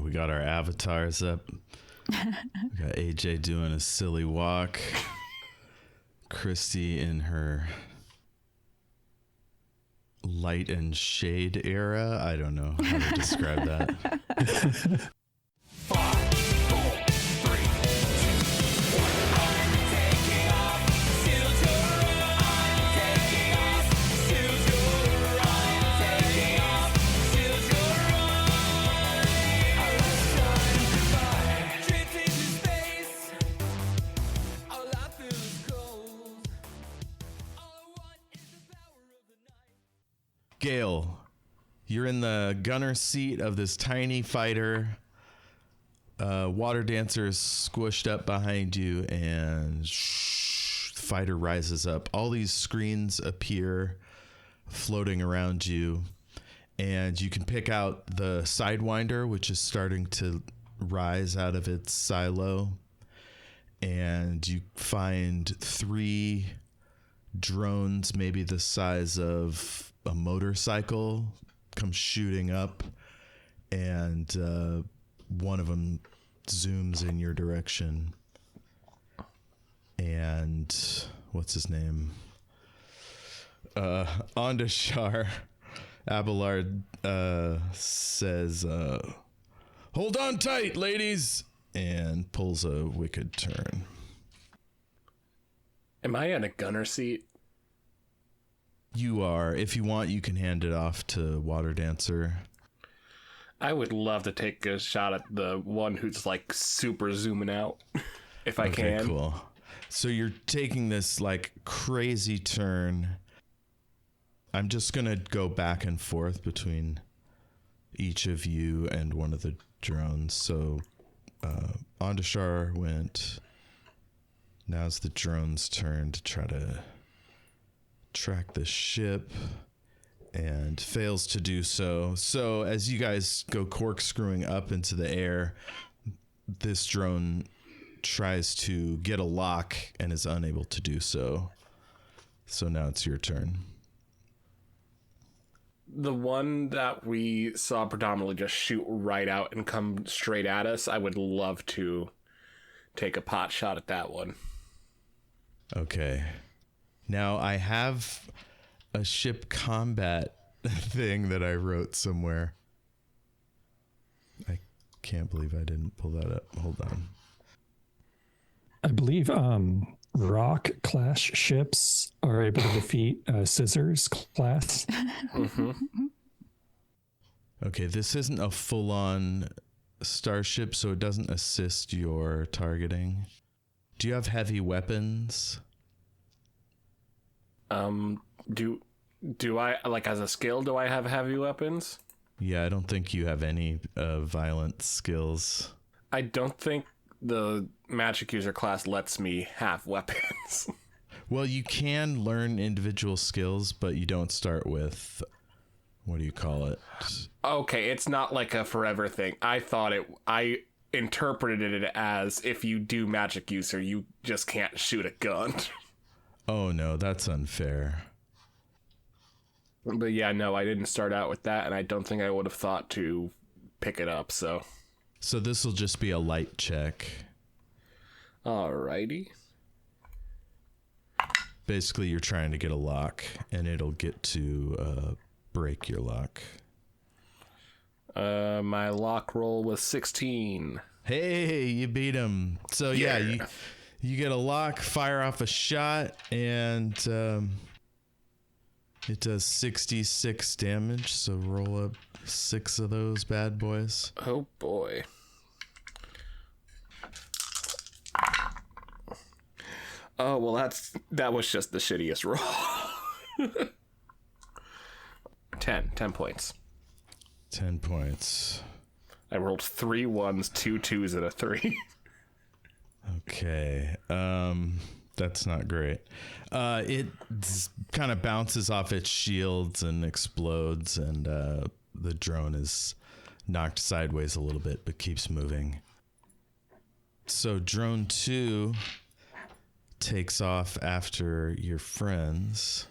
we got our avatars up. We got AJ doing a silly walk. Kristy in her light and shade era. I don't know how to describe that. 5, 4, 3, 2, 1. I'm taking off. Still to run. I'm taking off. Still to run. I'm taking off. Still to run. Our last time goodbye. Drifting to space. Our life is cold. All I want is the power of the night. Gale, you're in the gunner seat of this tiny fighter. Water dancer is squished up behind you, and the fighter rises up. All these screens appear floating around you, and you can pick out the Sidewinder, which is starting to rise out of its silo, and you find 3 drones, maybe the size of a motorcycle, come shooting up, and one of them zooms in your direction. And what's his name? Ondashar Abelard says, "Hold on tight, ladies," and pulls a wicked turn. Am I in a gunner seat? You are. If you want, you can hand it off to Water Dancer. I would love to take a shot at the one who's like super zooming out, if I can. Cool. So you're taking this like crazy turn. I'm just gonna go back and forth between each of you and one of the drones. So Ondashar went. Now's the drone's turn to try to track the ship, and fails to do so. So as you guys go corkscrewing up into the air, this drone tries to get a lock and is unable to do so. So now it's your turn. The one that we saw predominantly just shoot right out and come straight at us, I would love to take a pot shot at that one. Okay. Now I have a ship combat thing that I wrote somewhere. I can't believe I didn't pull that up. Hold on. I believe rock class ships are able to defeat scissors class. Mm-hmm. Okay, this isn't a full-on starship, so it doesn't assist your targeting. Do you have heavy weapons? Do I, like, as a skill, do I have heavy weapons? Yeah, I don't think you have any violent skills. I don't think the magic user class lets me have weapons. Well, you can learn individual skills, but you don't start with, what do you call it? Okay, it's not like a forever thing. I interpreted it as if you do magic user, you just can't shoot a gun. Oh no, that's unfair. But yeah, no, I didn't start out with that, and I don't think I would have thought to pick it up, so. So this will just be a light check. Alrighty. Basically, you're trying to get a lock, and it'll get to break your lock. My lock roll was 16. Hey, you beat him. So yeah, you get a lock, fire off a shot, and it does 66 damage. So roll up 6 of those bad boys. Oh boy. Oh, well, that was just the shittiest roll. 10 points. 10 points. I rolled 3 1s, 2 2s, and a 3. Okay. That's not great. It kind of bounces off its shields and explodes, and the drone is knocked sideways a little bit, but keeps moving. So drone 2 takes off after your friends.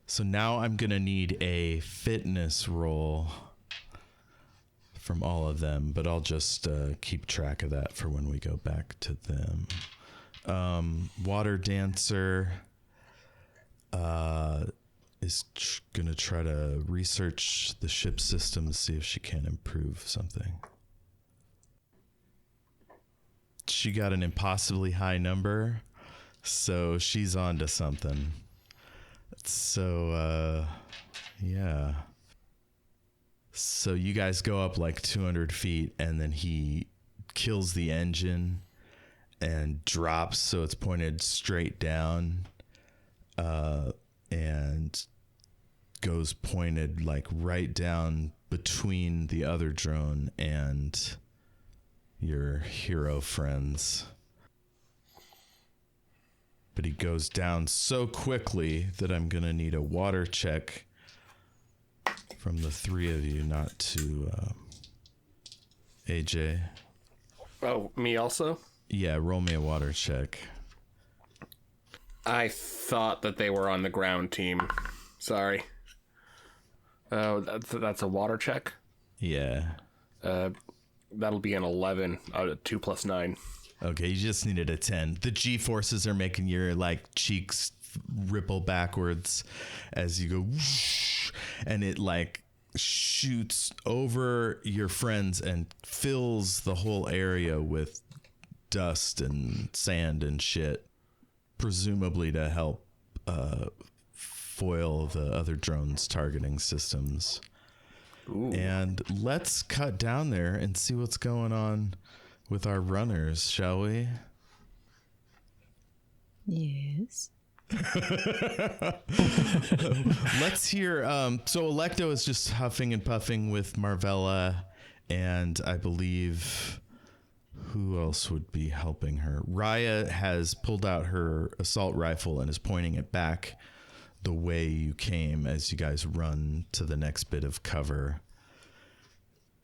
So now I'm going to need a fitness roll from all of them, but I'll just keep track of that for when we go back to them. Water Dancer is going to try to research the ship system to see if she can improve something. She got an impossibly high number, so she's on to something. So, yeah. So you guys go up like 200 feet, and then he kills the engine and drops so it's pointed straight down, and goes pointed like right down between the other drone and your hero friends. But he goes down so quickly that I'm going to need a water check from the three of you, not to AJ. Oh, me also? Yeah, roll me a water check. I thought that they were on the ground team. Sorry. Oh, that's a water check? Yeah. That'll be an 11 out of 2 plus 9. Okay, you just needed a 10. The G-forces are making your like cheeks ripple backwards as you go whoosh, and it like shoots over your friends and fills the whole area with dust and sand and shit, presumably to help foil the other drones' targeting systems. Ooh. And let's cut down there and see what's going on with our runners, shall we? Yes. Let's hear. So Electo is just huffing and puffing with Marvella, and I believe who else would be helping her? Raya has pulled out her assault rifle and is pointing it back the way you came as you guys run to the next bit of cover.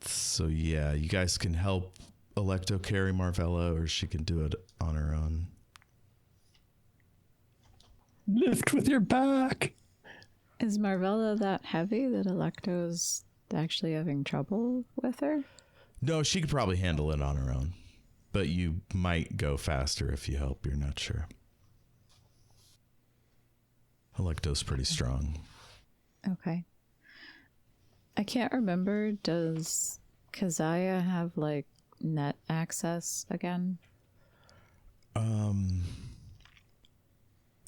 So yeah, you guys can help Electo carry Marvella, or she can do it on her own. Lift with your back. Is Marvella that heavy that Electo's actually having trouble with her? No, she could probably handle it on her own, but you might go faster if you help. You're not sure. Electo's pretty strong. Okay. I can't remember. Does Keziah have like net access again?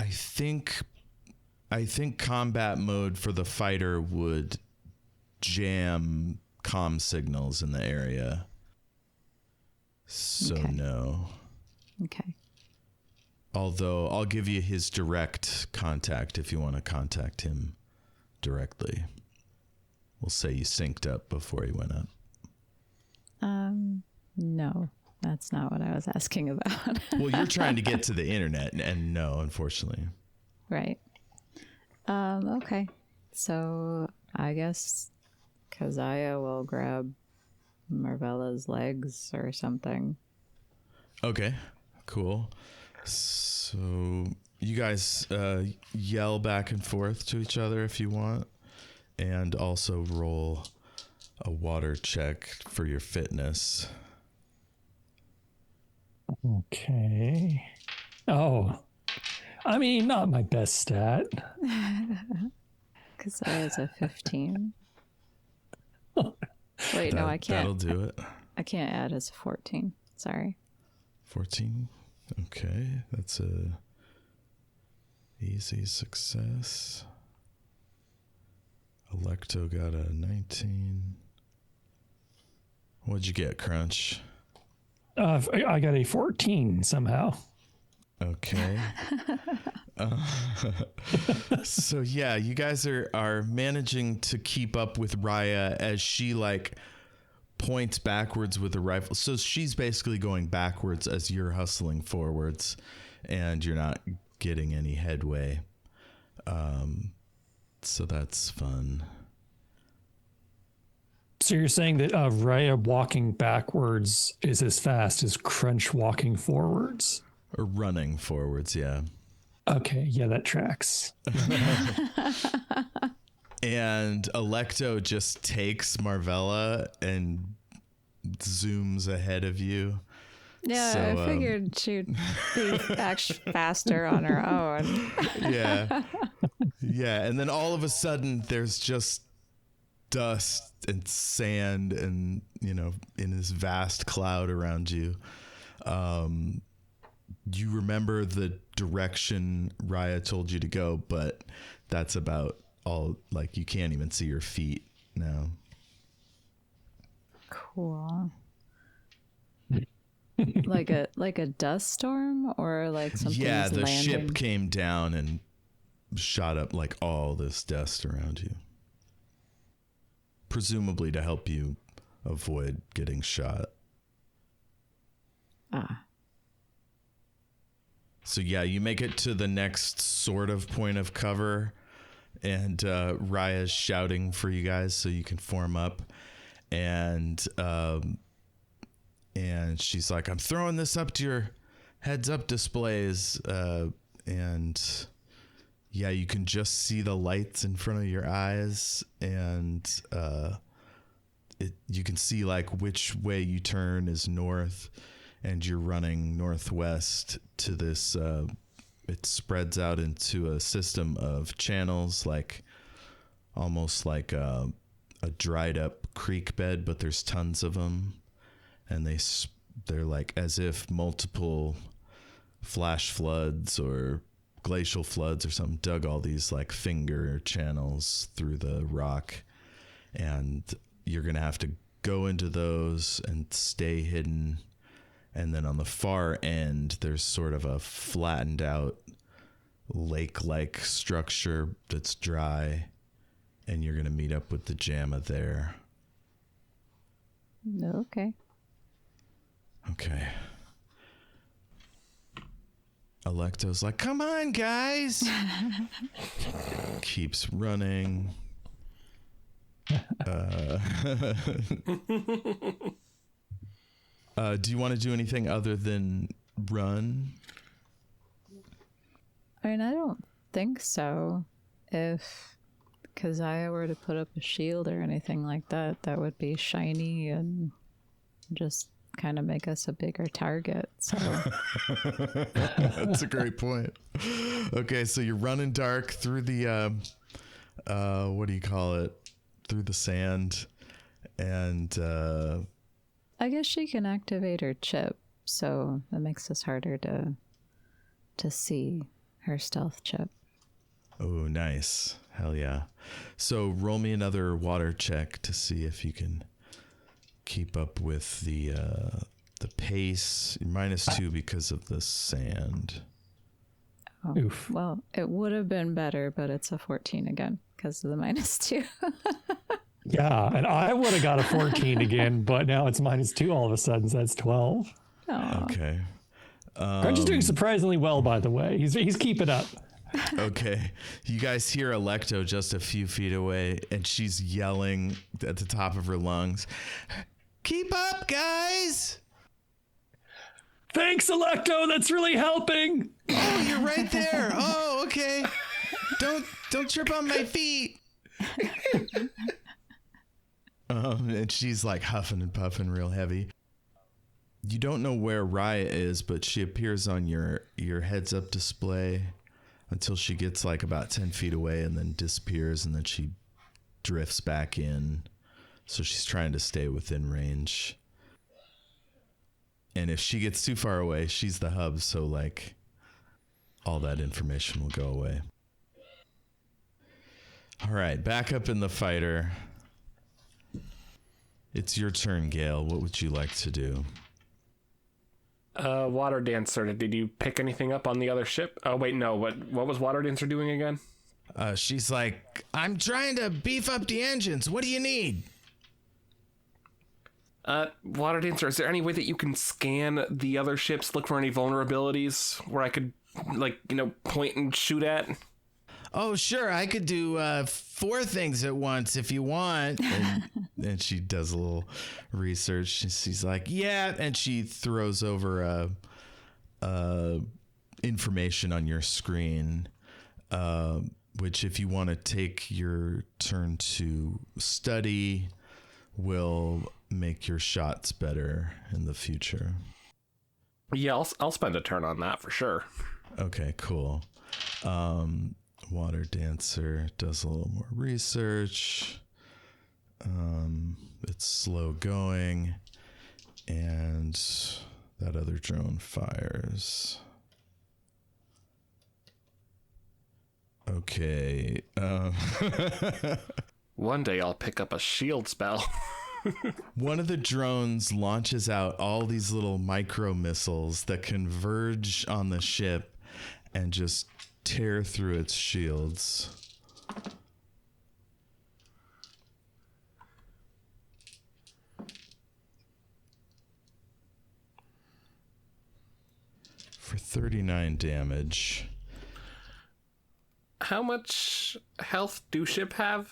I think combat mode for the fighter would jam comm signals in the area. So Okay. no. Okay. Although I'll give you his direct contact if you want to contact him directly. We'll say you synced up before he went up. No, that's not what I was asking about. Well, you're trying to get to the internet, and no, unfortunately. Right. Okay. So I guess Keziah will grab Marvella's legs or something. Okay, cool. So you guys yell back and forth to each other if you want, and also roll a water check for your fitness. Okay. Oh, I mean, not my best stat. Keziah's a 15. Wait, no, I can't. That'll do it. I can't add as a 14. Sorry. 14. Okay, that's a easy success. Electo got a 19. What'd you get, Crunch? I got a 14 somehow. Okay. So yeah, you guys are managing to keep up with Raya as she like points backwards with the rifle. So she's basically going backwards as you're hustling forwards, and you're not getting any headway. So that's fun. So you're saying that Raya walking backwards is as fast as Crunch walking forwards? Or running forwards, yeah. Okay, yeah, that tracks. And Electo just takes Marvella and zooms ahead of you. Yeah, So, I figured she'd be back faster on her own. Yeah. Yeah. And then all of a sudden there's just dust and sand and, in this vast cloud around you. You remember the direction Raya told you to go, but that's about all. Like, you can't even see your feet now. Cool. like a dust storm or like something. Yeah, the landing? ship came down and shot up like all this dust around you. Presumably to help you avoid getting shot. Ah. So yeah, you make it to the next sort of point of cover, and Raya's shouting for you guys so you can form up, and she's like, "I'm throwing this up to your heads-up displays," and yeah, you can just see the lights in front of your eyes, and you can see like which way you turn is north. And you're running northwest to this, it spreads out into a system of channels, like almost like a dried up creek bed, but there's tons of them. And they're like as if multiple flash floods or glacial floods or something dug all these like finger channels through the rock. And you're going to have to go into those and stay hidden. And then on the far end, there's sort of a flattened out lake-like structure that's dry. And you're going to meet up with the Jayme there. Okay. Okay. Electo's like, come on, guys. Keeps running. Do you want to do anything other than run? I mean, I don't think so. If Keziah were to put up a shield or anything like that, that would be shiny and just kind of make us a bigger target. So That's a great point. Okay, so you're running dark through the what do you call it? Through the sand, and I guess she can activate her chip, so that makes this harder to see her stealth chip. oh, nice. Hell yeah. So roll me another water check to see if you can keep up with the pace. -2 because of the sand. Oh, Oof. well, it would have been better, but it's a 14 again because of the -2. Yeah, and I would have got a 14 again, but now it's -2 all of a sudden, so that's 12. Aw. Okay. Crunch is doing surprisingly well, by the way. He's keeping up. Okay. You guys hear Electo just a few feet away, and she's yelling at the top of her lungs, "Keep up, guys!" Thanks, Electo. That's really helping. Oh, you're right there. Oh, okay. Don't trip on my feet. And she's like huffing and puffing real heavy. You don't know where Raya is, but she appears on your heads up display until she gets like about 10 feet away and then disappears, and then she drifts back in. So she's trying to stay within range. And if she gets too far away, she's the hub, so like all that information will go away. All right, back up in the fighter. It's your turn, Gale. What would you like to do? Water Dancer, did you pick anything up on the other ship? Oh, wait, no. What was Water Dancer doing again? She's like, I'm trying to beef up the engines. What do you need? Water Dancer, is there any way that you can scan the other ships, look for any vulnerabilities where I could, point and shoot at? Oh, sure. I could do 4 things at once if you want. And she does a little research. She's like, yeah. And she throws over information on your screen, which if you want to take your turn to study, will make your shots better in the future. Yeah, I'll spend a turn on that for sure. Okay, cool. Water Dancer does a little more research. It's slow going, and that other drone fires. Okay. One day I'll pick up a shield spell. One of the drones launches out all these little micro missiles that converge on the ship and just tear through its shields. For 39 damage. How much health do ship have?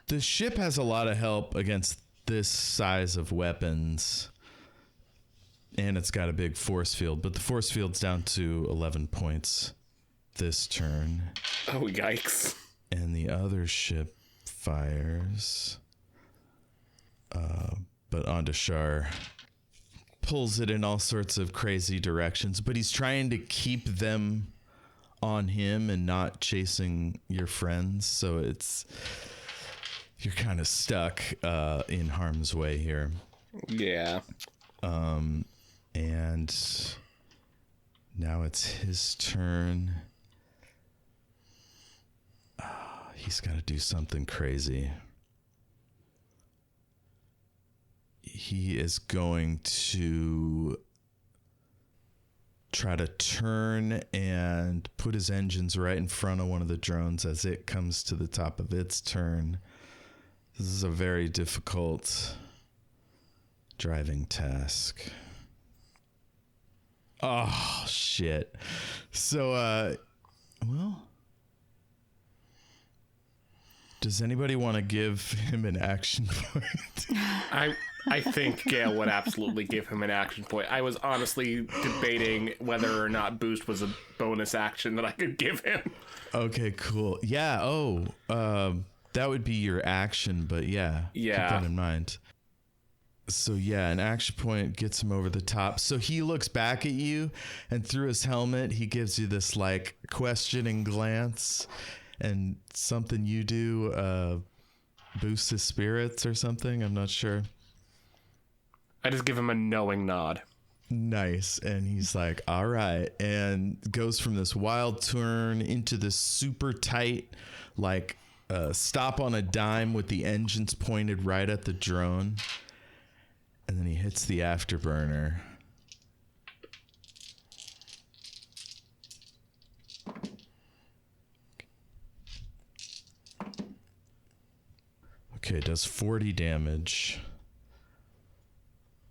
The ship has a lot of help against this size of weapons. And it's got a big force field, but the force field's down to 11 points this turn. Oh, yikes. And the other ship fires. But Ondashar pulls it in all sorts of crazy directions, but he's trying to keep them on him and not chasing your friends. So you're kind of stuck in harm's way here. Yeah. And now it's his turn. He's got to do something crazy. He is going to try to turn and put his engines right in front of one of the drones as it comes to the top of its turn. This is a very difficult driving task. Oh, shit. So, well, does anybody want to give him an action point? I think Gale would absolutely give him an action point. I was honestly debating whether or not boost was a bonus action that I could give him. Okay, cool. Yeah. Oh, that would be your action, but yeah. Keep that in mind. So yeah, an action point gets him over the top. So he looks back at you, and through his helmet, he gives you this like questioning glance, and something you do boosts his spirits or something. I'm not sure. I just give him a knowing nod. Nice. And he's like, all right. And goes from this wild turn into this super tight, like stop on a dime with the engines pointed right at the drone. And then he hits the afterburner. Okay, it does 40 damage.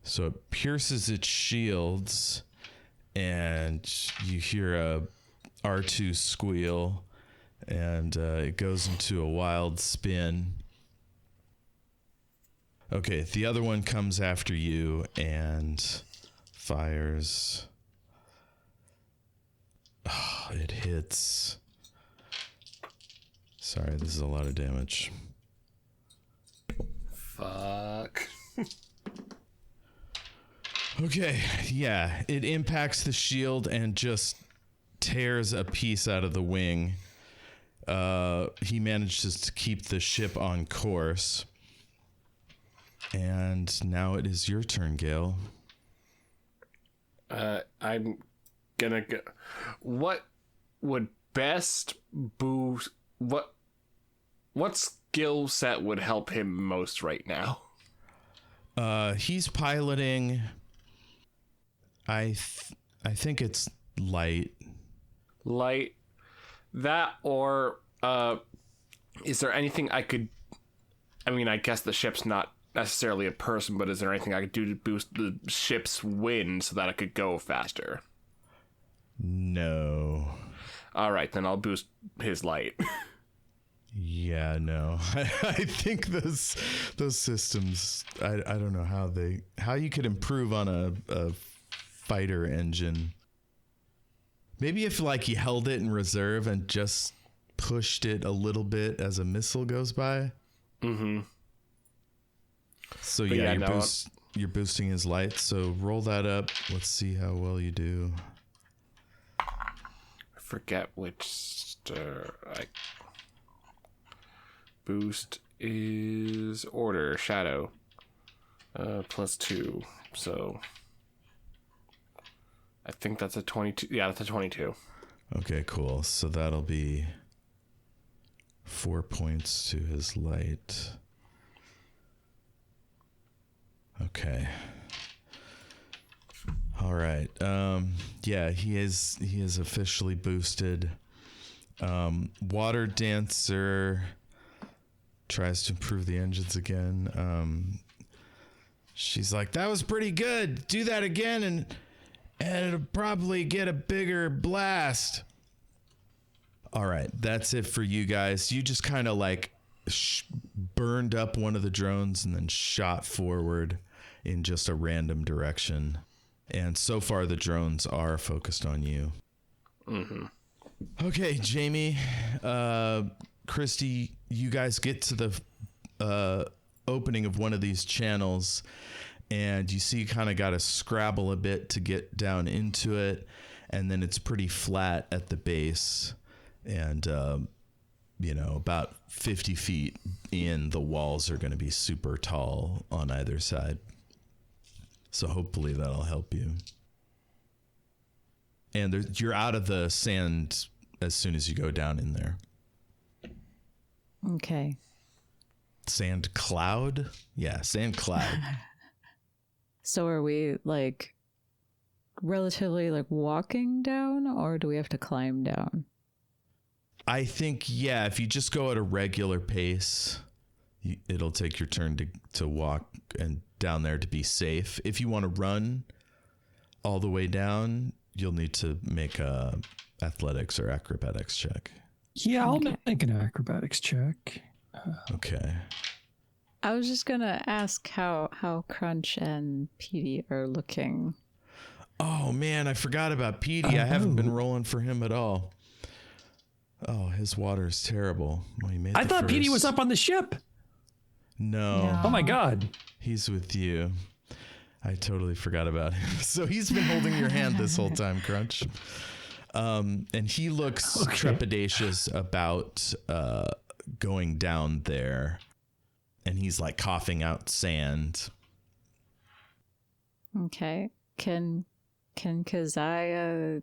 So it pierces its shields, and you hear a R2 squeal, and it goes into a wild spin. Okay, the other one comes after you and fires. Oh, it hits. Sorry, this is a lot of damage. Fuck. Okay, yeah, it impacts the shield and just tears a piece out of the wing. He manages to keep the ship on course. And now it is your turn, Gale. I'm gonna go. What would best boost? What skill set would help him most right now? He's piloting. I think it's light. Light. That or is there anything I could? I mean, I guess the ship's not necessarily a person, but is there anything I could do to boost the ship's wind so that it could go faster? No. All right, then I'll boost his light. Yeah, no. I think those systems. I don't know how you could improve on a fighter engine. Maybe if like you held it in reserve and just pushed it a little bit as a missile goes by. Mm-hmm. So But yeah, yeah, no. you're boosting his light. So roll that up. Let's see how well you do. I forget which boost is order shadow +2. So I think that's a 22. Yeah, that's a 22. Okay, cool. So that'll be 4 points to his light. Okay. All right. Yeah, he is officially boosted. Water Dancer tries to improve the engines again. She's like, that was pretty good. Do that again and it'll probably get a bigger blast. All right, that's it for you guys. You just kind of like burned up one of the drones and then shot forward in just a random direction. And so far, the drones are focused on you. Mm-hmm. Okay, Jayme, Kristy, you guys get to the opening of one of these channels, and you see you kind of got to scrabble a bit to get down into it, and then it's pretty flat at the base, and about 50 feet in, the walls are going to be super tall on either side. So hopefully that'll help you. And you're out of the sand as soon as you go down in there. Okay. Sand cloud? Yeah, sand cloud. So are we like relatively like walking down, or do we have to climb down? I think, yeah, if you just go at a regular pace, it'll take your turn to walk and down there to be safe. If you want to run all the way down, you'll need to make a athletics or acrobatics check. Yeah, I'll make an acrobatics check. Okay. I was just gonna ask how Crunch and Petey are looking. Oh man, I forgot about Petey. I haven't been rolling for him at all. Oh, his water is terrible. Well, he made I the thought Petey first. was up on the ship. No. Oh my God. He's with you. I totally forgot about him. So he's been holding your hand this whole time, Crunch. And he looks trepidatious about going down there. And he's like coughing out sand. Okay. Can Keziah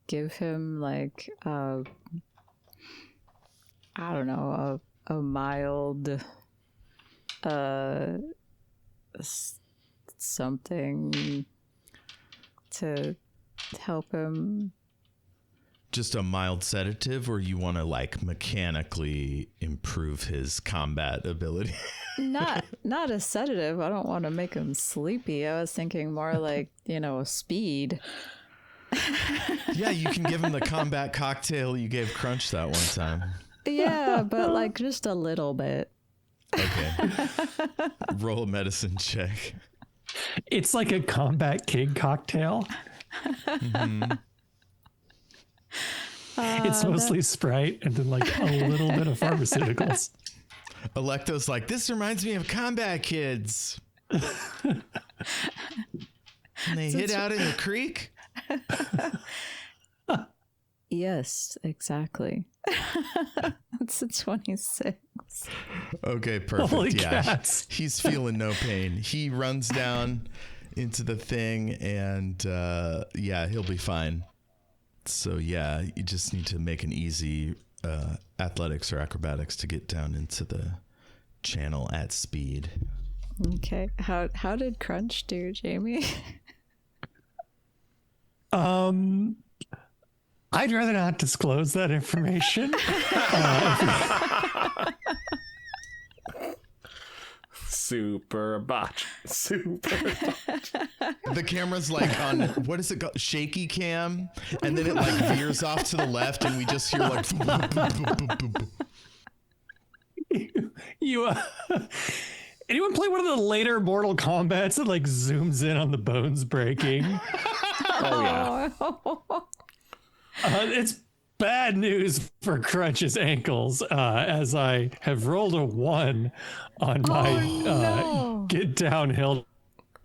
give him like I don't know, a mild something to help him? Just a mild sedative, or you want to like mechanically improve his combat ability? Not a sedative. I don't want to make him sleepy. I was thinking more like, speed. Yeah, you can give him the combat cocktail you gave Crunch that one time. Yeah, but like just a little bit. Okay. Roll a medicine check. It's like a combat kid cocktail. Mm-hmm. It's mostly Sprite and then like a little bit of pharmaceuticals. Electo's like, this reminds me of Combat Kids. And they hid out in the creek? Yes, exactly. That's a 26. Okay, perfect. Holy yeah. cats. He's feeling no pain. He runs down into the thing and he'll be fine. So yeah, you just need to make an easy athletics or acrobatics to get down into the channel at speed. Okay. How did Crunch do, Jayme? I'd rather not disclose that information. Super botch. The camera's like on, what is it called? Shaky cam. And then it like veers off to the left and we just hear like. You anyone play one of the later Mortal Kombats that like zooms in on the bones breaking? Oh yeah. It's bad news for Crunch's ankles, as I have rolled a 1 on my get downhill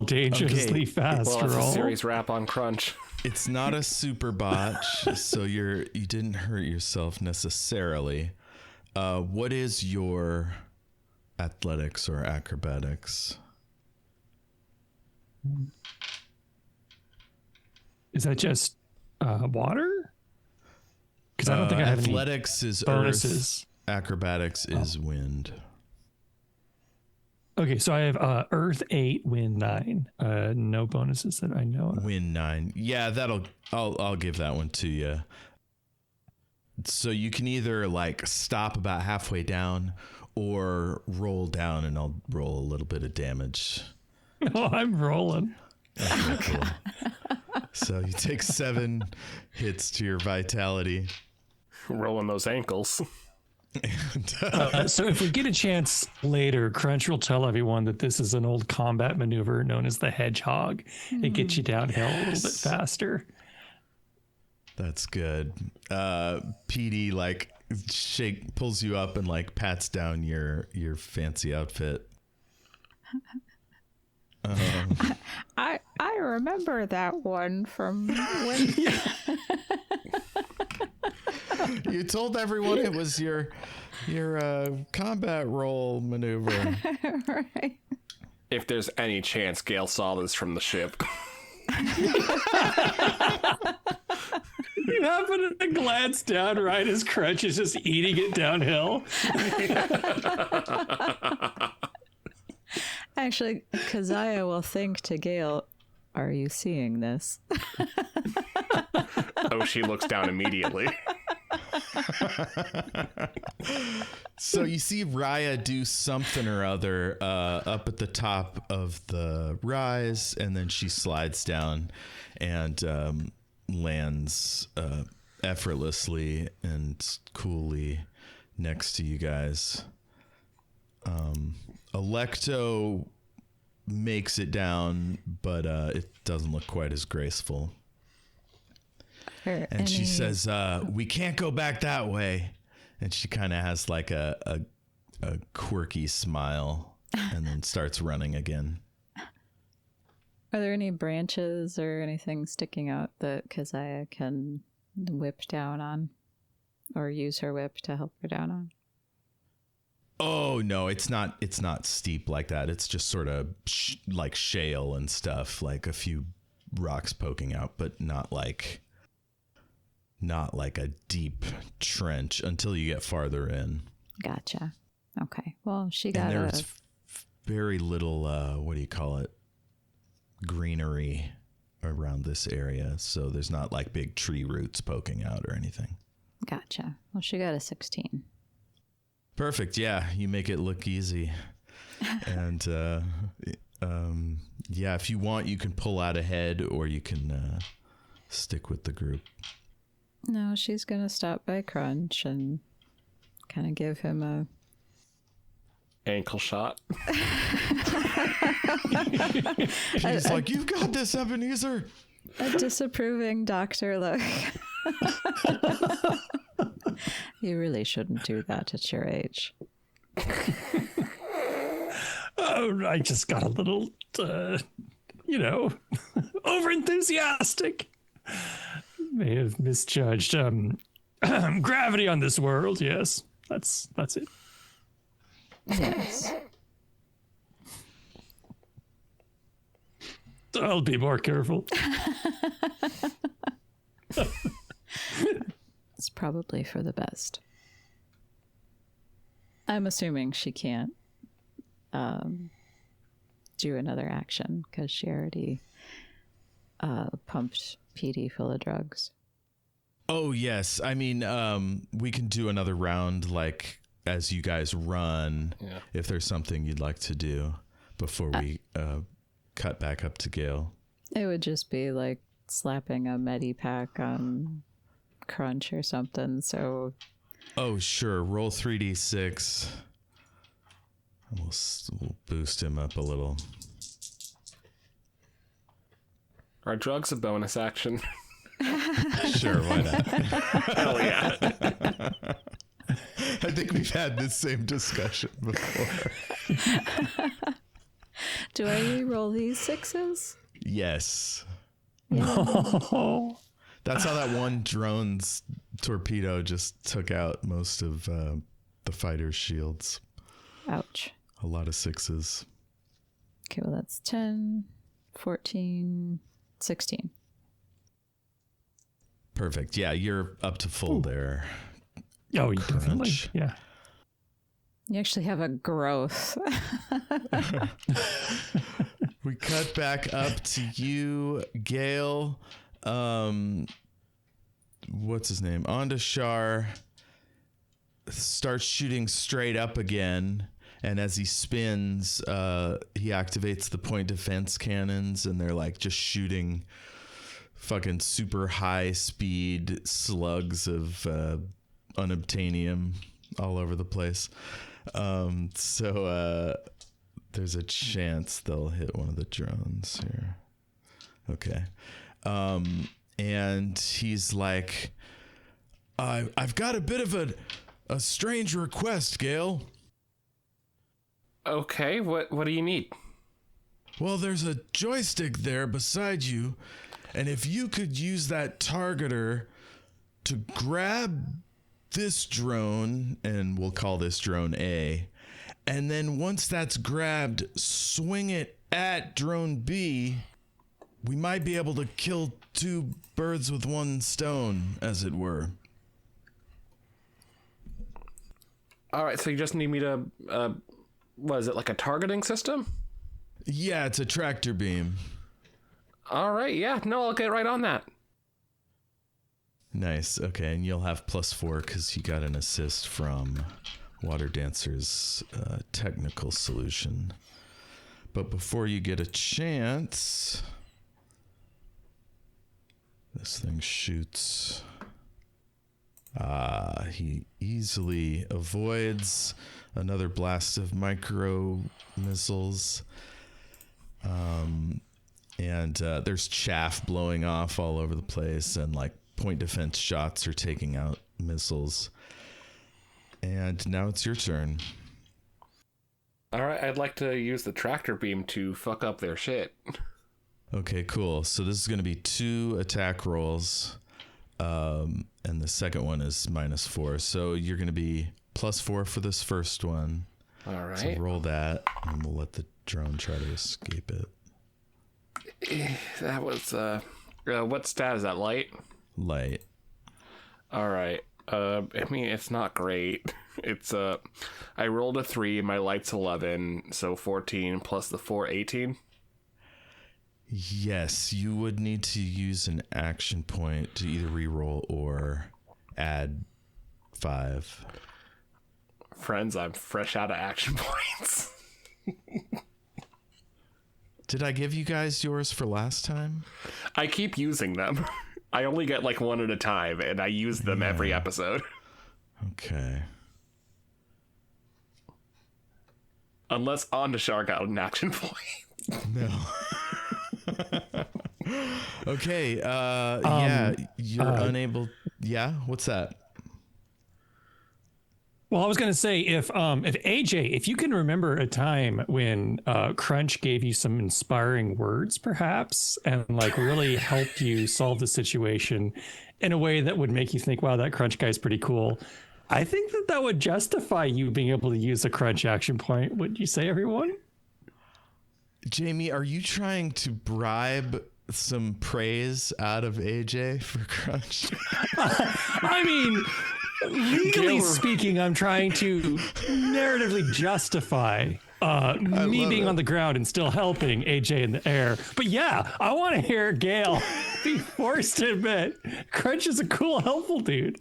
dangerously fast Well, that's a roll. series wrap on Crunch. It's not a super botch, so you didn't hurt yourself necessarily. What is your athletics or acrobatics? Is that just water? Because I don't think I have any athletics is bonuses. earth, acrobatics is wind. Okay, so I have Earth 8, Wind 9. No bonuses that I know of. Wind 9. Yeah, I'll give that one to you. So you can either like stop about halfway down or roll down, and I'll roll a little bit of damage. Oh, I'm rolling. Okay, cool. So you take 7 hits to your vitality. Rolling those ankles. So if we get a chance later, Crunch will tell everyone that this is an old combat maneuver known as the hedgehog. It gets you downhill a little bit faster. That's good. Petey like pulls you up and like pats down your fancy outfit. I remember that one from when. You told everyone it was your combat roll maneuver. Right. If there's any chance Gale saw this from the ship. You happen to glance down right as Crunch is just eating it downhill. Actually, Keziah will think to Gale, "Are you seeing this?" Oh, she looks down immediately. So you see Raya do something or other up at the top of the rise, and then she slides down and lands effortlessly and coolly next to you guys. Electo makes it down, but it doesn't look quite as graceful. And she says, "We can't go back that way." And she kind of has like a quirky smile and then starts running again. Are there any branches or anything sticking out that Keziah can whip down on, or use her whip to help her down on? Oh no, it's not steep like that. It's just sort of like shale and stuff, like a few rocks poking out, but not like a deep trench until you get farther in. Gotcha. Okay. Well, she And got there's very little, what do you call it? Greenery around this area. So there's not like big tree roots poking out or anything. Gotcha. Well, she got a 16. Perfect. Yeah. You make it look easy. And, yeah, if you want, you can pull out ahead or you can, stick with the group. No, she's going to stop by Crunch and kind of give him a... Ankle shot. She's like, "You've got this, Ebenezer." a disapproving doctor look. You really shouldn't do that at your age. Oh, I just got a little, over-enthusiastic. May have misjudged gravity on this world. Yes, that's it. Yes. I'll be more careful. It's probably for the best. I'm assuming she can't do another action because she already pumped Petey full of drugs. Oh, yes. I mean, we can do another round, like, as you guys run, if there's something you'd like to do before we cut back up to Gale. It would just be like slapping a Medipack on Crunch or something, so... Oh, sure. Roll 3d6. We'll boost him up a little. Are drugs a bonus action? Sure, why not? Hell yeah. I think we've had this same discussion before. Do I re-roll these 6s? Yes. Oh, That's how that one drone's torpedo just took out most of the fighter's shields. Ouch. A lot of 6s. Okay, well that's 10, 14, 16. Perfect. Yeah, you're up to full there. oh, you definitely. Crunch. Yeah. You actually have a growth. We cut back up to you, Gale. What's his name? Ondashar starts shooting straight up again, and as he spins, he activates the point defense cannons, and they're like just shooting fucking super high speed slugs of unobtainium all over the place. So there's a chance they'll hit one of the drones here. Okay. And he's like, I've got a bit of a strange request, Gale. Okay, what do you need? Well, there's a joystick there beside you, and if you could use that targeter to grab this drone, and we'll call this drone A, and then once that's grabbed, swing it at drone B, we might be able to kill two birds with one stone, as it were. All right, so you just need me to, what is it, like a targeting system? Yeah, it's a tractor beam. All right, yeah, no, I'll get right on that. Nice. Okay, and you'll have +4 because you got an assist from Water Dancer's technical solution. But before you get a chance, this thing shoots. He easily avoids another blast of micro missiles. And there's chaff blowing off all over the place, and like point defense shots are taking out missiles. And now it's your turn. All right, I'd like to use the tractor beam to fuck up their shit. Okay, cool. So this is going to be 2 attack rolls. And the second one is -4. So you're going to be +4 for this first one. All right. So roll that, and we'll let the drone try to escape it. That was, what stat is that, light? Light. All right. I mean, it's not great. It's, I rolled a 3, my light's 11, so 14 plus the 4, 18. Yes, you would need to use an action point to either reroll or add 5. Friends, I'm fresh out of action points. Did I give you guys yours for last time? I keep using them. I only get like one at a time, and I use them every episode. Okay. Unless Ondashar got an action point. No. Okay, yeah, you're unable... Yeah, what's that? Well, I was going to say, if AJ, if you can remember a time when Crunch gave you some inspiring words, perhaps, and like really helped you solve the situation in a way that would make you think, wow, that Crunch guy's pretty cool. I think that would justify you being able to use a Crunch action point. Would you say, everyone? Jayme, are you trying to bribe some praise out of AJ for Crunch? I mean, legally speaking, I'm trying to narratively justify me being on the ground and still helping AJ in the air. But yeah, I want to hear Gale be forced to admit Crunch is a cool, helpful dude.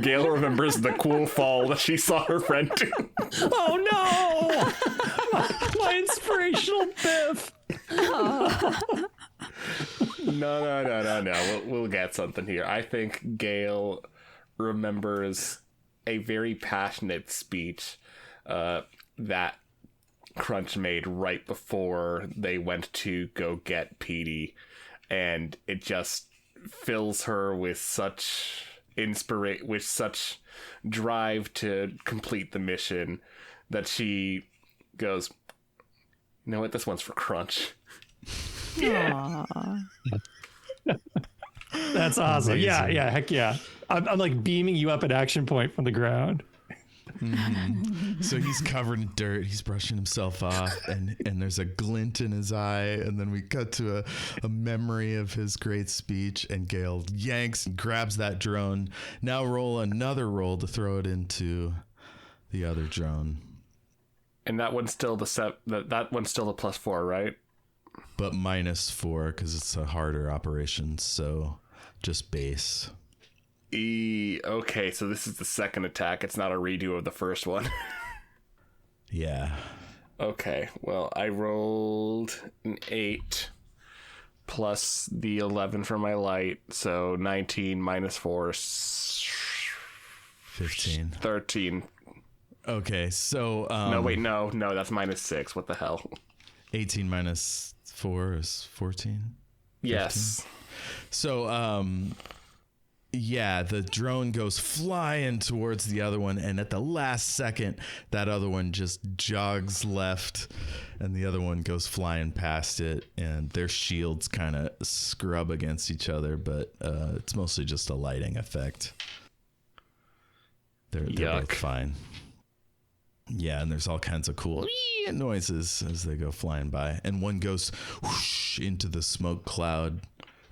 Gale remembers the cool fall that she saw her friend do. Oh no! My inspirational biff. No. We'll get something here. I think Gale remembers a very passionate speech that Crunch made right before they went to go get Petey, and it just fills her with such with such drive to complete the mission that she goes, you know what, this one's for Crunch. Aww. That's awesome. Amazing. Yeah, heck yeah. I'm like beaming you up at action point from the ground. So he's covered in dirt. He's brushing himself off, and there's a glint in his eye. And then we cut to a memory of his great speech. And Gale yanks and grabs that drone. Now roll another roll to throw it into the other drone, And that one's still that one's still the +4, right? but -4 because it's a harder operation. So just base. Okay, so this is the second attack. It's not a redo of the first one. Yeah. Okay, well, I rolled an 8 plus the 11 for my light, so 19 -4, 15. 13. Okay, so No, wait, no, that's -6. What the hell? 18 -4 is 14. Yes. So yeah, the drone goes flying towards the other one, and at the last second that other one just jogs left and the other one goes flying past it, and their shields kind of scrub against each other, but it's mostly just a lighting effect. They're both fine. Yeah, and there's all kinds of cool noises as they go flying by, and one goes whoosh into the smoke cloud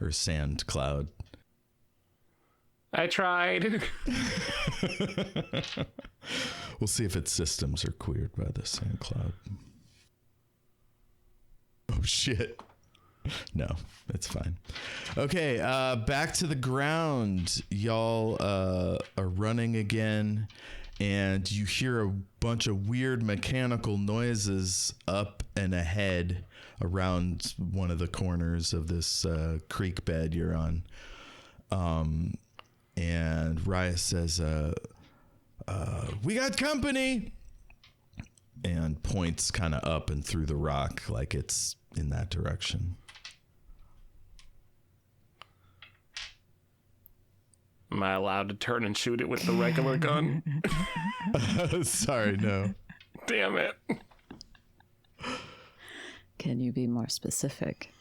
or sand cloud. I tried. We'll see if its systems are cleared by the sand cloud. Oh shit. No, it's fine. Okay, back to the ground. Y'all are running again, and you hear a bunch of weird mechanical noises up and ahead around one of the corners of this creek bed you're on. And Raya says, we got company, and points kind of up and through the rock like it's in that direction. Am I allowed to turn and shoot it with the regular gun? Sorry, no. Damn it. Can you be more specific?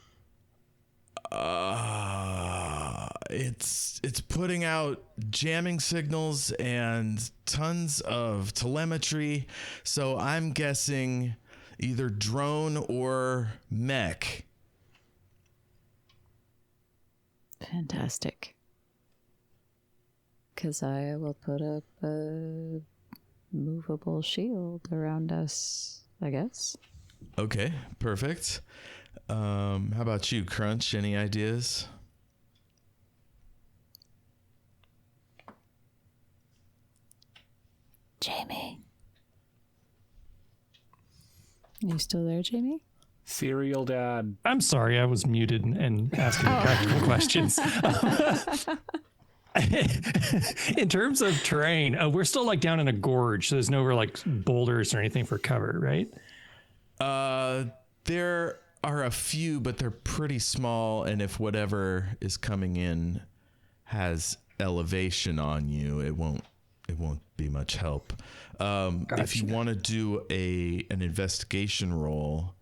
It's putting out jamming signals and tons of telemetry, so I'm guessing either drone or mech. Fantastic. Keziah will put up a movable shield around us, I guess. Okay, perfect. How about you, Crunch? Any ideas? Jayme. You still there, Jayme? Serial dad. I'm sorry, I was muted and asking practical questions. In terms of terrain, we're still like down in a gorge, so there's no real like boulders or anything for cover, right? There are a few, but they're pretty small, and if whatever is coming in has elevation on you, it won't be much help. If you want to do an investigation roll,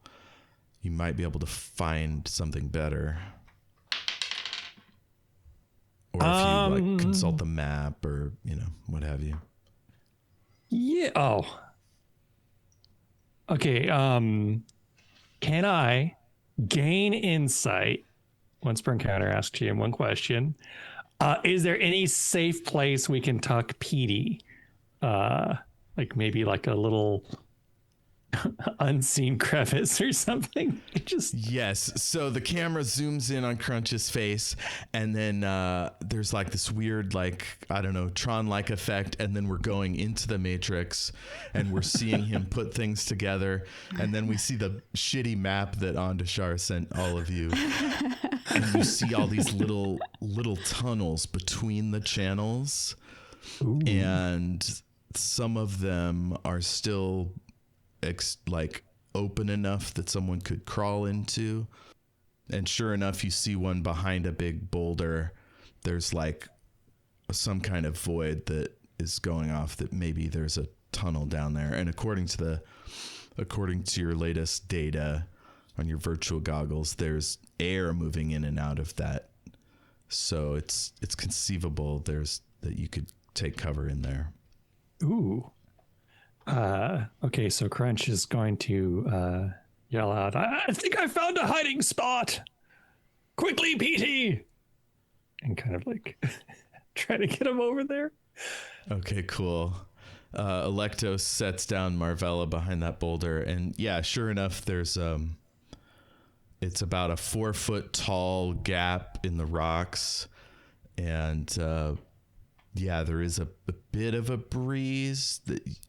you might be able to find something better. Or if you like consult the map or, what have you. Yeah. Oh. Okay. Can I gain insight once per encounter? Ask GM one question. Is there any safe place we can tuck Petey? Like maybe like a little unseen crevice or something. Yes. So the camera zooms in on Crunch's face, and then there's like this weird, like, I don't know, Tron-like effect, and then we're going into the Matrix, and we're seeing him put things together, and then we see the shitty map that Ondashar sent all of you, and you see all these little tunnels between the channels. Ooh. And some of them are still like open enough that someone could crawl into, and sure enough, you see one behind a big boulder there's like some kind of void that is going off, that maybe there's a tunnel down there. And according to your latest data on your virtual goggles, there's air moving in and out of that. So it's conceivable that you could take cover in there. Ooh. Okay, so Crunch is going to yell out, I think I found a hiding spot. Quickly, Petey! And kind of like try to get him over there. Okay, cool. Electo sets down Marvella behind that boulder, and yeah, sure enough, there's it's about a 4-foot tall gap in the rocks, and yeah, there is a bit of a breeze,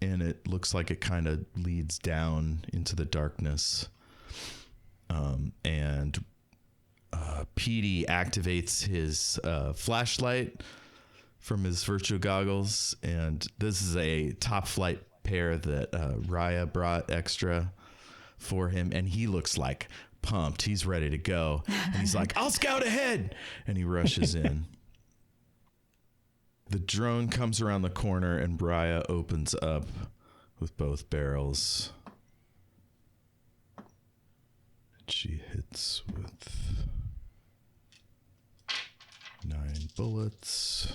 and it looks like it kind of leads down into the darkness. And Petey activates his flashlight from his virtual goggles, and this is a top flight pair that Raya brought extra for him, and he looks like pumped. He's ready to go, and he's like, I'll scout ahead, and he rushes in. The drone comes around the corner, and Raya opens up with both barrels. She hits with 9 bullets.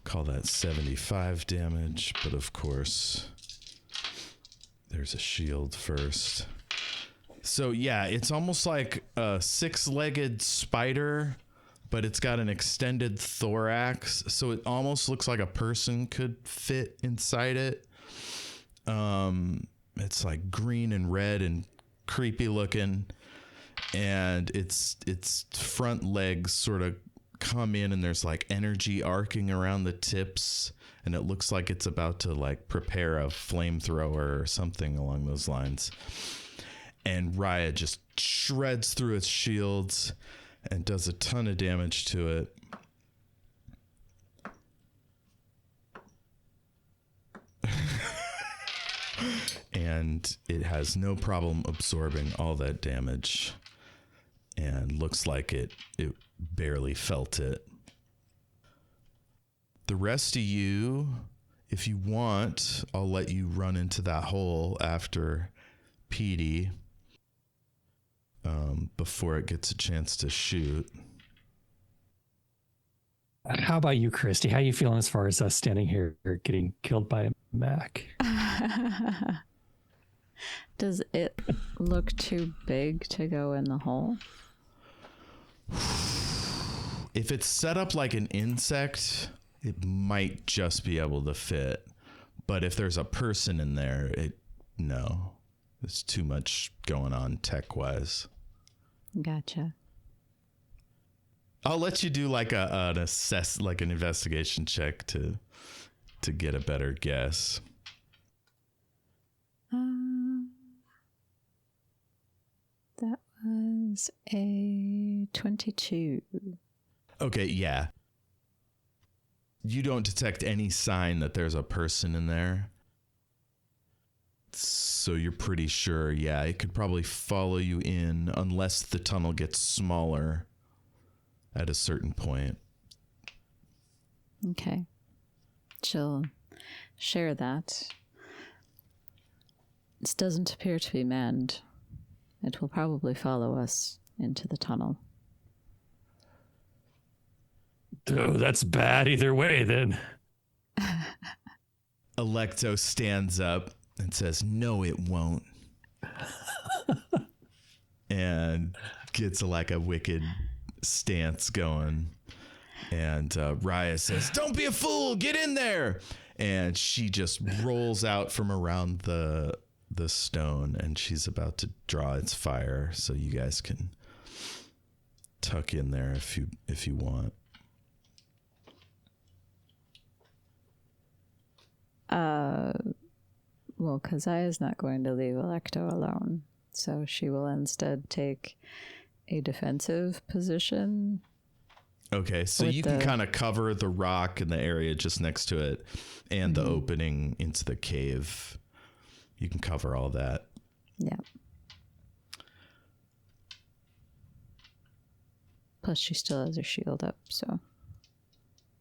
Call that 75 damage, but of course, there's a shield first. So yeah, it's almost like a 6-legged spider, but it's got an extended thorax, so it almost looks like a person could fit inside it. It's like green and red and creepy looking, and its front legs sort of come in, and there's like energy arcing around the tips, and it looks like it's about to like prepare a flamethrower or something along those lines. And Raya just shreds through its shields and does a ton of damage to it. And it has no problem absorbing all that damage, and looks like it barely felt it. The rest of you, if you want, I'll let you run into that hole after Petey, before it gets a chance to shoot. How about you, Kristy? How you feeling as far as us standing here getting killed by a Mac? Does it look too big to go in the hole? If it's set up like an insect, it might just be able to fit. But if there's a person in there, no. There's too much going on tech-wise. Gotcha. I'll let you do like an investigation check to get a better guess. That was a 22. Okay, yeah. You don't detect any sign that there's a person in there. So you're pretty sure, yeah, it could probably follow you in unless the tunnel gets smaller at a certain point. Okay. She'll share that. This doesn't appear to be manned. It will probably follow us into the tunnel. Oh, that's bad either way, then. Electo stands up and says, no, it won't. And gets like a wicked stance going. And Raya says, don't be a fool, get in there. And she just rolls out from around the stone, and she's about to draw its fire, so you guys can tuck in there if you want. Well, Keziah is not going to leave Electo alone, so she will instead take a defensive position. Okay, so you can kind of cover the rock in the area just next to it, and the opening into the cave. You can cover all that. Yeah. Plus, she still has her shield up, so.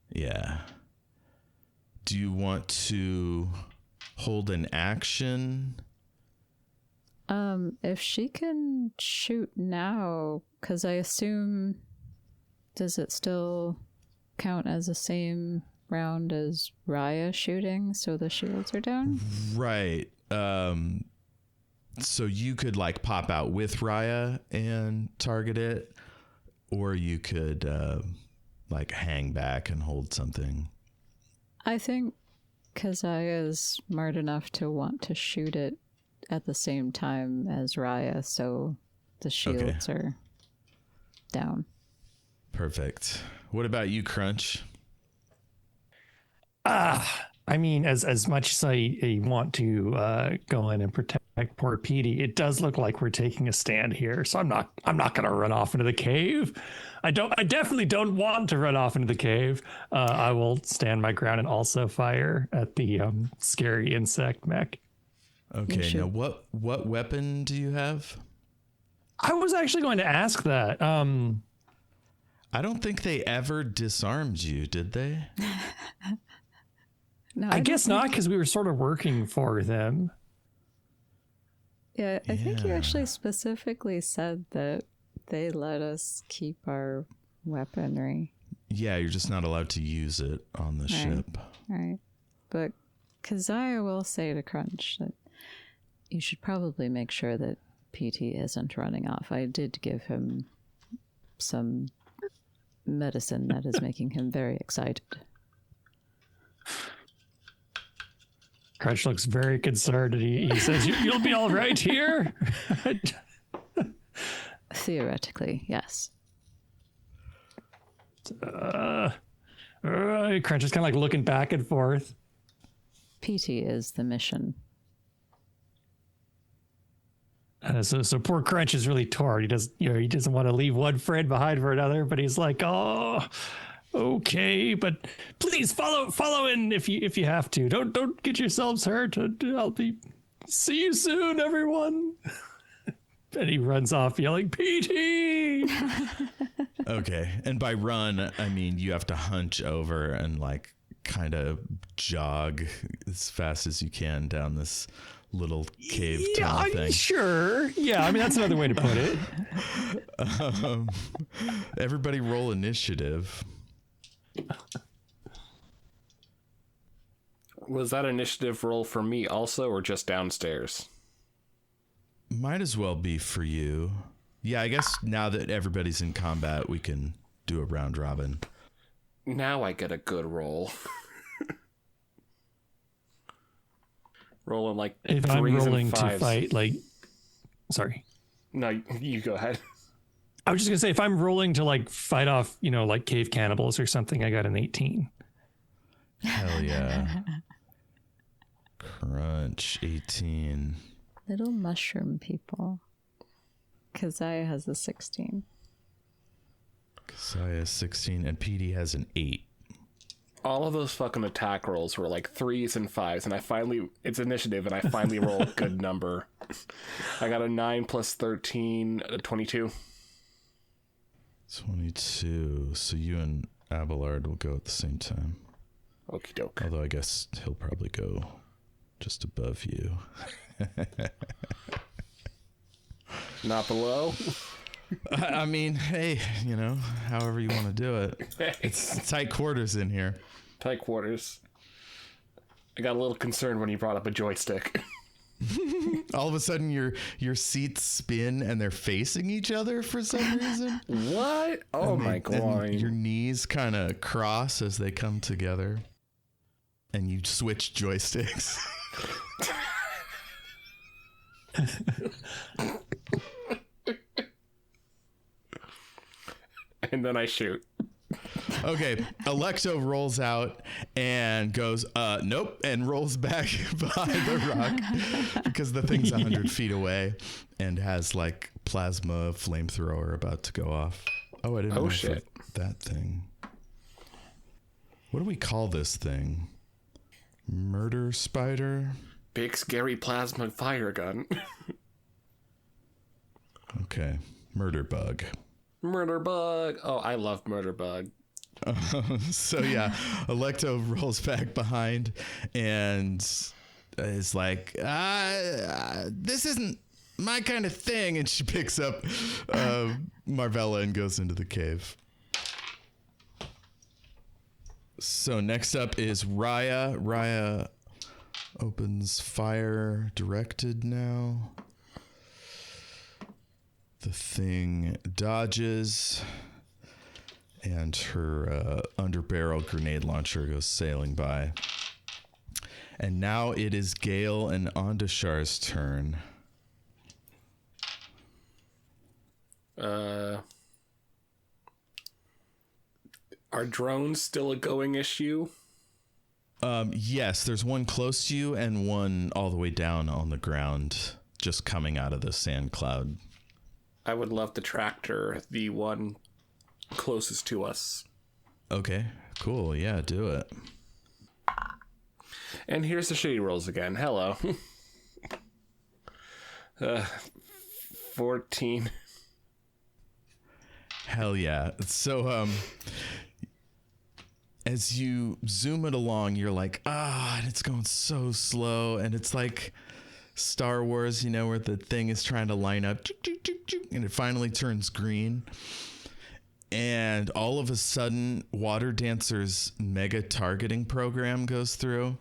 Yeah. Do you want to hold an action? If she can shoot now, because I assume, does it still count as the same round as Raya shooting, so the shields are down? Right. So you could like pop out with Raya and target it, or you could like hang back and hold something. I think Keziah is smart enough to want to shoot it at the same time as Raya, so the shields are down. Perfect. What about you, Crunch? I mean, as much as I want to go in and protect poor Petey, it does look like we're taking a stand here. So I'm not going to run off into the cave. I definitely don't want to run off into the cave. I will stand my ground and also fire at the scary insect mech. Okay, now what weapon do you have? I was actually going to ask that. I don't think they ever disarmed you, did they? No, I guess not, because we were sort of working for them. Yeah, I think you actually specifically said that they let us keep our weaponry. Yeah, you're just not allowed to use it on the ship. Right. But Keziah will say to Crunch that you should probably make sure that Petey isn't running off. I did give him some medicine that is making him very excited. Crunch looks very concerned, and he says, "You'll be all right here." Theoretically, yes. Crunch is kind of like looking back and forth. Petey is the mission. So poor Crunch is really torn. He doesn't want to leave one friend behind for another, but he's like, "Oh, okay, but please follow in if you have to. Don't get yourselves hurt. See you soon, everyone." And he runs off yelling, "Petey!" Okay, and by run, I mean you have to hunch over and like kind of jog as fast as you can down this little cave tunnel thing. Sure. Yeah, I mean, that's another way to put it. Everybody roll initiative. Was that initiative roll for me also, or just downstairs? Might as well be for you. Yeah, I guess now that everybody's in combat, we can do a round robin. Now I get a good roll. Rolling like If 3s I'm and rolling to 5s. fight, like, sorry. No, you go ahead. I was just gonna say, if I'm rolling to like fight off, like cave cannibals or something, I got an 18. Hell yeah. Crunch 18. Little mushroom people. Keziah has a 16. Keziah 16 and Petey has an 8. All of those fucking attack rolls were like 3s and 5s, and it's initiative, and I finally rolled a good number. I got a 9 plus 13, 22. 22. So you and Abelard will go at the same time. Okie doke. Although I guess he'll probably go just above you. Not below. I mean, hey, however you want to do it. It's tight quarters in here. Tight quarters. I got a little concerned when you brought up a joystick. All of a sudden, your seats spin and they're facing each other for some reason. What? Oh my god. And your knees kind of cross as they come together. And you switch joysticks. And then I shoot. Okay, Alexo rolls out and goes, nope, and rolls back behind the rock because the thing's 100 feet away and has like plasma flamethrower about to go off. Oh, I didn't know shit. that thing. What do we call this thing? Murder spider? Big scary plasma fire gun. Okay, Murderbug. Murderbug. Oh, I love Murderbug. So yeah, Electo rolls back behind and is like, this isn't my kind of thing. And she picks up Marvella and goes into the cave. So next up is Raya. Raya opens fire directed now. The thing dodges, and her underbarrel grenade launcher goes sailing by. And now it is Gale and Ondashar's turn. Are drones still a going issue? Yes, there's one close to you and one all the way down on the ground, just coming out of the sand cloud. I would love to tractor the one closest to us. Okay, cool. Yeah, do it. And here's the shitty rolls again. Hello. 14. Hell yeah. So, as you zoom it along, you're like, and it's going so slow. And it's like Star Wars, where the thing is trying to line up, and it finally turns green. And all of a sudden, Water Dancer's mega targeting program goes through.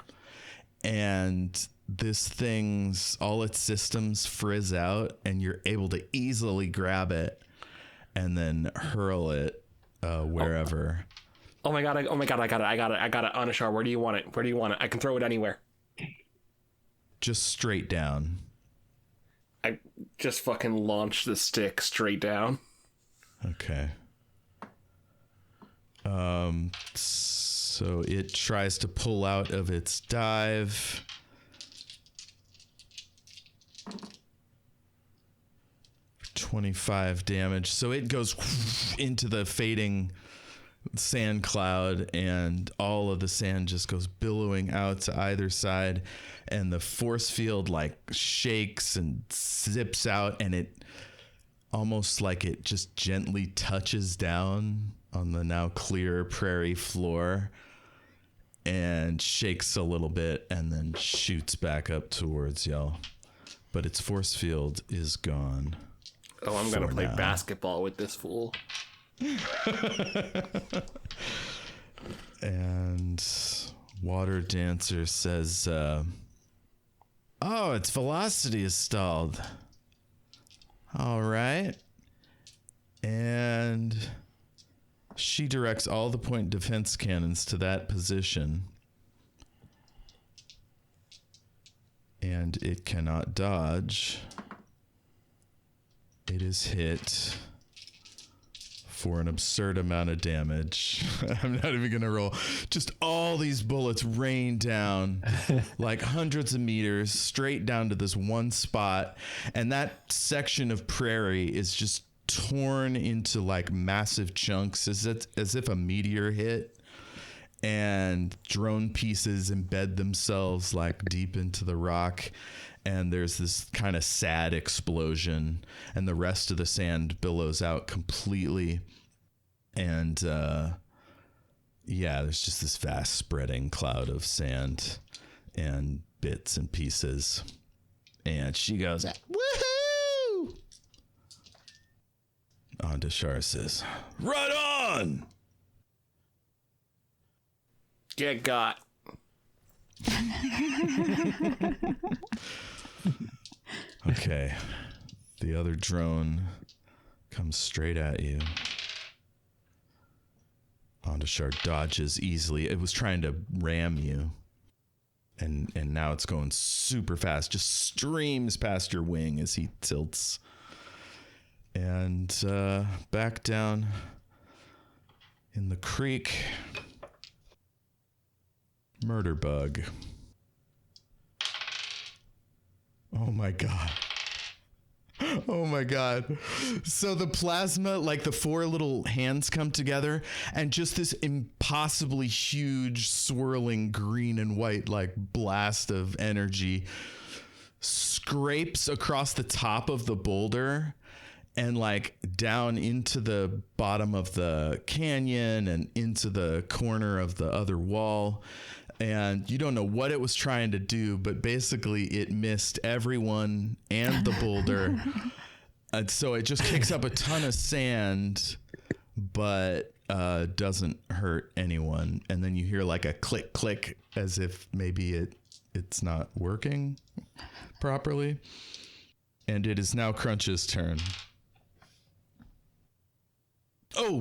And this thing's, all its systems frizz out, and you're able to easily grab it and then hurl it wherever. Oh my god, I got it. Ondashar, where do you want it? I can throw it anywhere. Just straight down. I just fucking launched the stick straight down. Okay. So it tries to pull out of its dive. $25 damage. So it goes into the fading sand cloud, and all of the sand just goes billowing out to either side, and the force field like shakes and zips out, and it almost like it just gently touches down on the now clear prairie floor and shakes a little bit and then shoots back up towards y'all. But its force field is gone. Oh, I'm gonna play basketball with this fool. And Water Dancer says, its velocity is stalled. All right. And she directs all the point defense cannons to that position. And it cannot dodge. It is hit for an absurd amount of damage. I'm not even going to roll. Just all these bullets rain down like hundreds of meters straight down to this one spot. And that section of prairie is just torn into like massive chunks as if a meteor hit. And drone pieces embed themselves like deep into the rock. And there's this kind of sad explosion, and the rest of the sand billows out completely. And there's just this vast spreading cloud of sand and bits and pieces. And she goes, woohoo! Ondashar says, right on! Get got. Okay. The other drone comes straight at you. Ondashar dodges easily. It was trying to ram you. And now it's going super fast. Just streams past your wing as he tilts. And back down in the creek. Murderbug. Oh my god. Oh my god. So the plasma, like the four little hands come together, and just this impossibly huge swirling green and white like blast of energy scrapes across the top of the boulder and like down into the bottom of the canyon and into the corner of the other wall. And you don't know what it was trying to do, but basically it missed everyone and the boulder. And so it just kicks up a ton of sand, but doesn't hurt anyone. And then you hear like a click, click, as if maybe it's not working properly. And it is now Crunch's turn. Oh, wait.